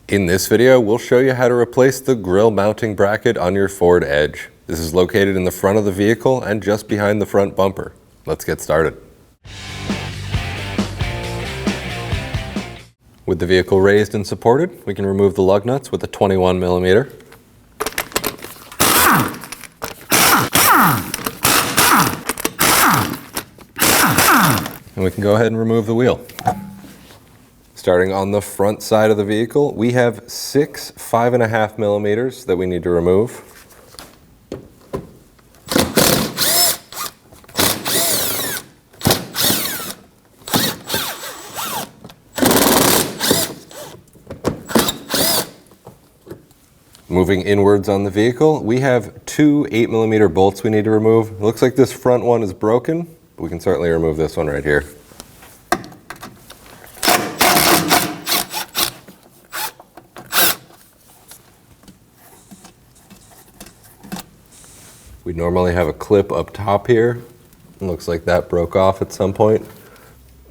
In this video, we'll show you how to replace the grille mounting bracket on your Ford Edge. This is located in the front of the vehicle and just behind the front bumper. Let's get started. With the vehicle raised and supported, we can remove the lug nuts with a 21mm. And we can go ahead and remove the wheel. Starting on the front side of the vehicle, we have 6 5.5mm that we need to remove. Moving inwards on the vehicle, we have 2 8mm bolts we need to remove. It looks like this front one is broken, but we can certainly remove this one right here. We normally have a clip up top here. It looks like that broke off at some point.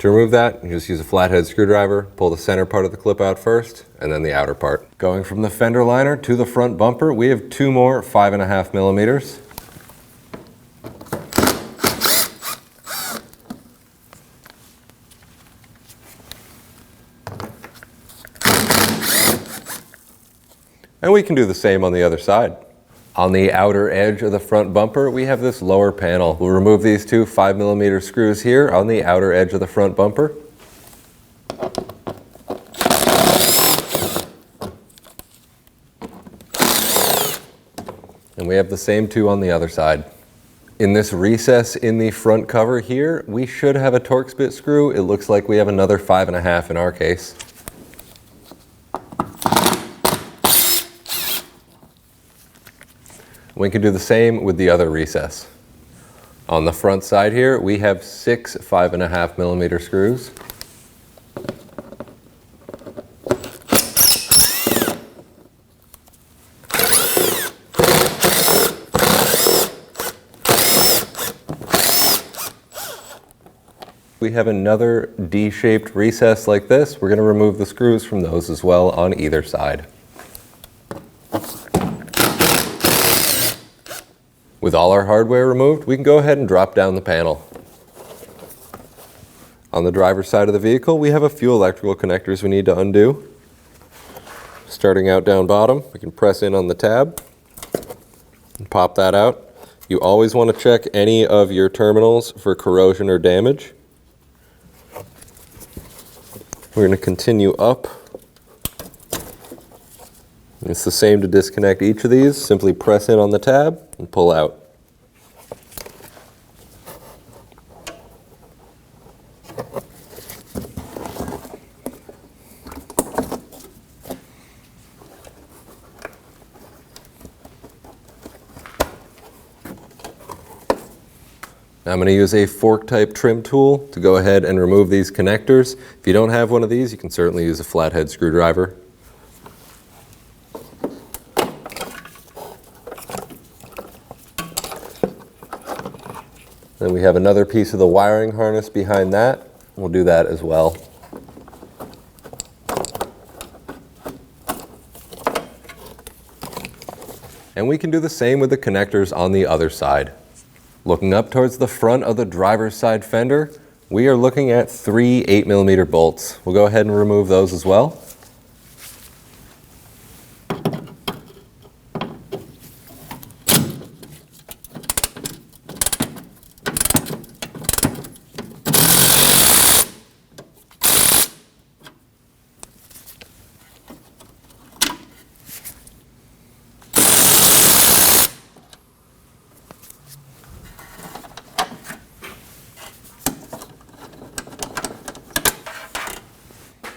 To remove that, you just use a flathead screwdriver, pull the center part of the clip out first, and then the outer part. Going from the fender liner to the front bumper, we have 2 more 5.5mm. And we can do the same on the other side. On the outer edge of the front bumper, we have this lower panel. We'll remove these 2 5mm screws here on the outer edge of the front bumper. And we have the same 2 on the other side. In this recess in the front cover here, we should have a Torx bit screw. It looks like we have another 5.5 in our case. We can do the same with the other recess. On the front side here, we have 6 5.5mm screws. We have another D-shaped recess like this. We're going to remove the screws from those as well on either side. With all our hardware removed, we can go ahead and drop down the panel. On the driver's side of the vehicle, we have a few electrical connectors we need to undo. Starting out down bottom, we can press in on the tab and pop that out. You always want to check any of your terminals for corrosion or damage. We're going to continue up. It's the same to disconnect each of these. Simply press in on the tab and pull out. Now I'm going to use a fork type trim tool to go ahead and remove these connectors. If you don't have one of these, you can certainly use a flathead screwdriver. Then we have another piece of the wiring harness behind that. We'll do that as well. And we can do the same with the connectors on the other side. Looking up towards the front of the driver's side fender, we are looking at 3 8mm bolts. We'll go ahead and remove those as well.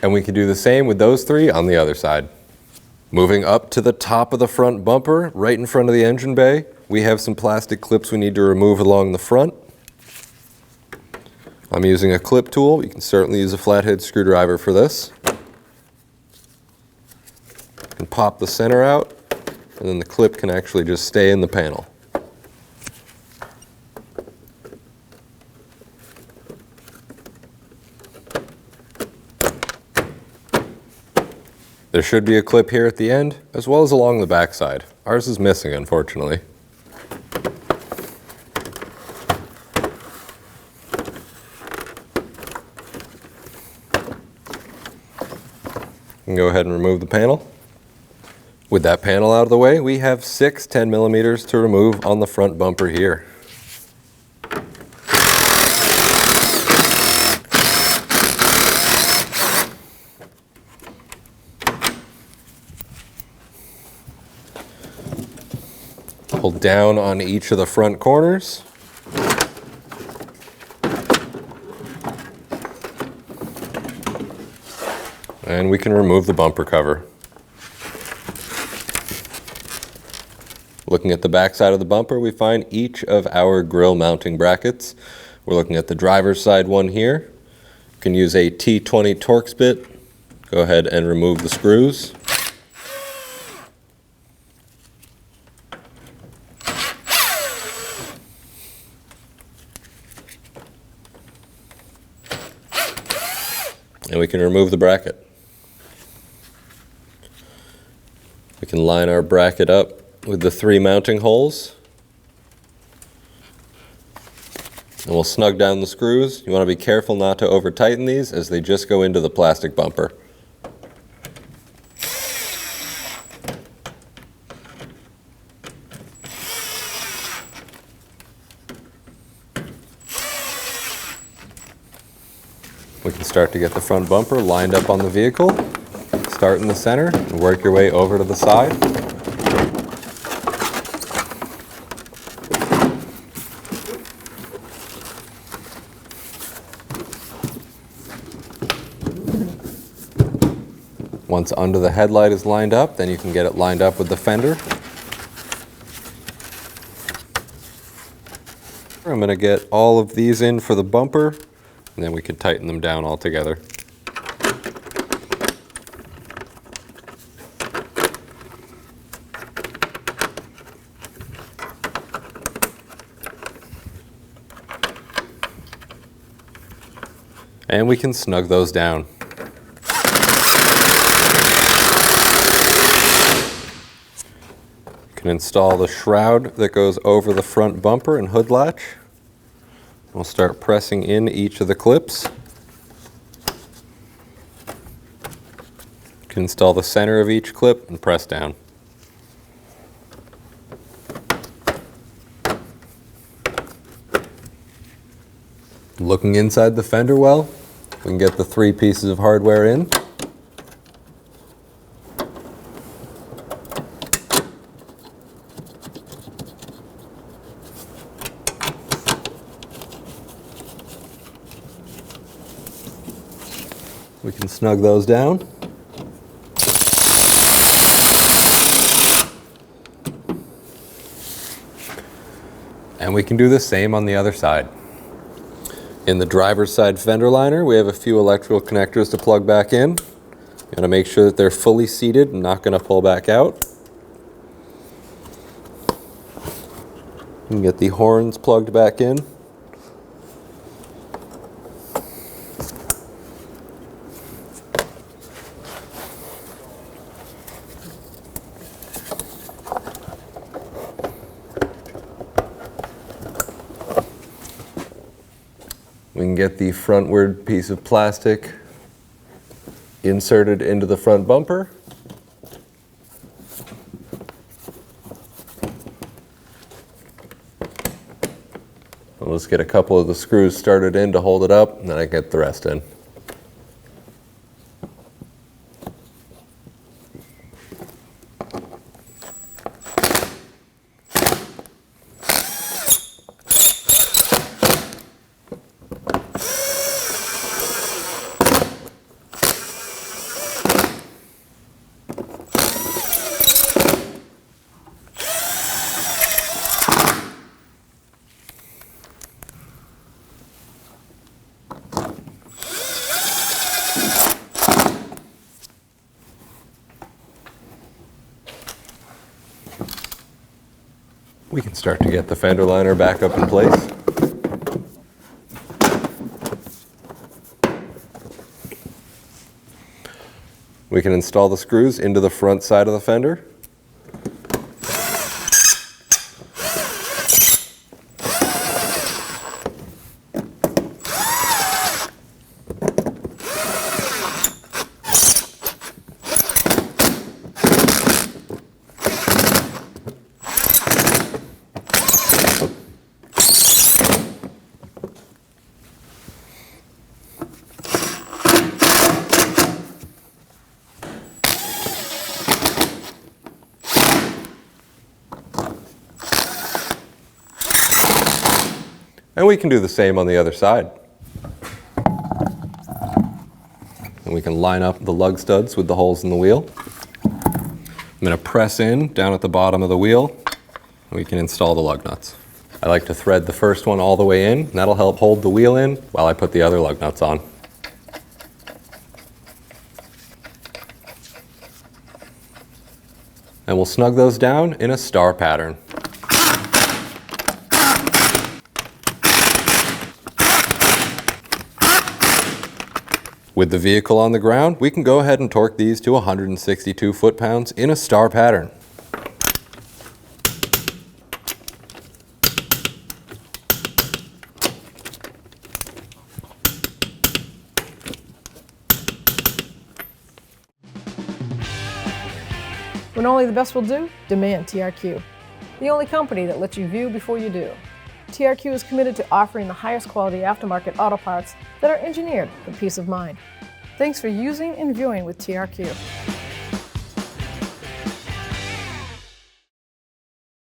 And we can do the same with those 3 on the other side. Moving up to the top of the front bumper, right in front of the engine bay, we have some plastic clips we need to remove along the front. I'm using a clip tool. You can certainly use a flathead screwdriver for this. You can pop the center out, and then the clip can actually just stay in the panel. There should be a clip here at the end, as well as along the back side. Ours is missing, unfortunately. You can go ahead and remove the panel. With that panel out of the way, we have 6 10mm to remove on the front bumper here. Pull down on each of the front corners. And we can remove the bumper cover. Looking at the back side of the bumper, we find each of our grille mounting brackets. We're looking at the driver's side one here. You can use a T20 Torx bit. Go ahead and remove the screws. And we can remove the bracket. We can line our bracket up with the 3 mounting holes. And we'll snug down the screws. You want to be careful not to over tighten these as they just go into the plastic bumper. We can start to get the front bumper lined up on the vehicle. Start in the center and work your way over to the side. Once under the headlight is lined up, then you can get it lined up with the fender. I'm going to get all of these in for the bumper, and then we can tighten them down all together. And we can snug those down. You can install the shroud that goes over the front bumper and hood latch. We'll start pressing in each of the clips. You can install the center of each clip and press down. Looking inside the fender well, we can get the 3 pieces of hardware in. We can snug those down. And we can do the same on the other side. In the driver's side fender liner, we have a few electrical connectors to plug back in. You want to make sure that they're fully seated and not going to pull back out. You can get the horns plugged back in. We can get the frontward piece of plastic inserted into the front bumper. And let's get a couple of the screws started in to hold it up, and then I get the rest in. We can start to get the fender liner back up in place. We We can install the screws into the front side of the fender. And we can do the same on the other side. And we can line up the lug studs with the holes in the wheel. I'm going to press in down at the bottom of the wheel, and we can install the lug nuts. I like to thread the first one all the way in, and that'll help hold the wheel in while I put the other lug nuts on. And we'll snug those down in a star pattern. With the vehicle on the ground, we can go ahead and torque these to 162 foot-pounds in a star pattern. When only the best will do, demand TRQ. The only company that lets you view before you do. TRQ is committed to offering the highest quality aftermarket auto parts that are engineered for peace of mind. Thanks for using and viewing with TRQ.